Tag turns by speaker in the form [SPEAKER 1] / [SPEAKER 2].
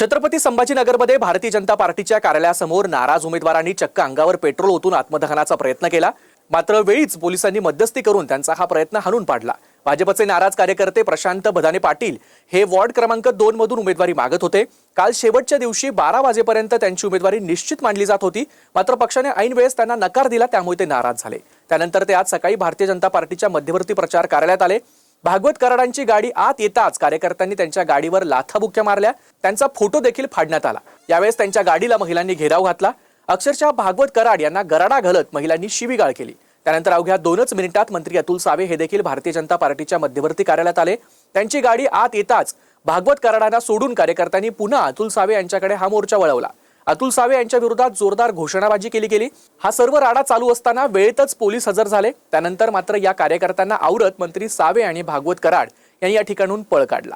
[SPEAKER 1] छत्रपती संभाजीनगरमध्ये भारतीय जनता पार्टीच्या कार्यालयासमोर नाराज उमेदवारांनी चक्क अंगावर पेट्रोल ओतून आत्मदहनाचा प्रयत्न केला। मात्र वेळीच पोलिसांनी मध्यस्थी करून त्यांचा हा प्रयत्न हाणून पाडला। भाजपचे नाराज कार्यकर्ते प्रशांत बदाने पाटील हे वॉर्ड क्रमांक 2 मधून उमेदवारी मागत होते। काल शेवटच्या दिवशी 12 वाजेपर्यंत त्यांची उमेदवारी निश्चित मानली जात होती, मात्र पक्षाने ऐन वेळेस त्यांना नकार दिला, त्यामुळे ते नाराज झाले। त्यानंतर ते आज सकाळी भारतीय जनता पार्टीच्या मध्यवर्ती प्रचार कार्यालयात आले। भागवत कराडांची गाडी आत येताच कार्यकर्त्यांनी त्यांच्या गाडीवर लाथाबुक्क्या मारल्या, त्यांचा फोटो देखील फाडण्यात आला। यावेळेस त्यांच्या गाडीला महिलांनी घेराव घातला। अक्षरशः भागवत कराड यांना गराडा घालत महिलांनी शिवीगाळ केली। त्यानंतर अवघ्या 2च मिनिटात मंत्री अतुल सावे हे देखील भारतीय जनता पार्टीच्या मध्यवर्ती कार्यालयात आले। त्यांची गाडी आत येताच भागवत कराडांना सोडून कार्यकर्त्यांनी पुन्हा अतुल सावे यांच्याकडे हा मोर्चा वळवला। अतुल सावे यांच्या विरोधात जोरदार घोषणाबाजी केली गेली। हा सर्व राडा चालू असताना वेळेतच पोलीस हजर झाले। त्यानंतर मात्र या कार्यकर्त्यांना आवरत मंत्री सावे आणि भागवत कराड यांनी या ठिकाणून पळ काढला।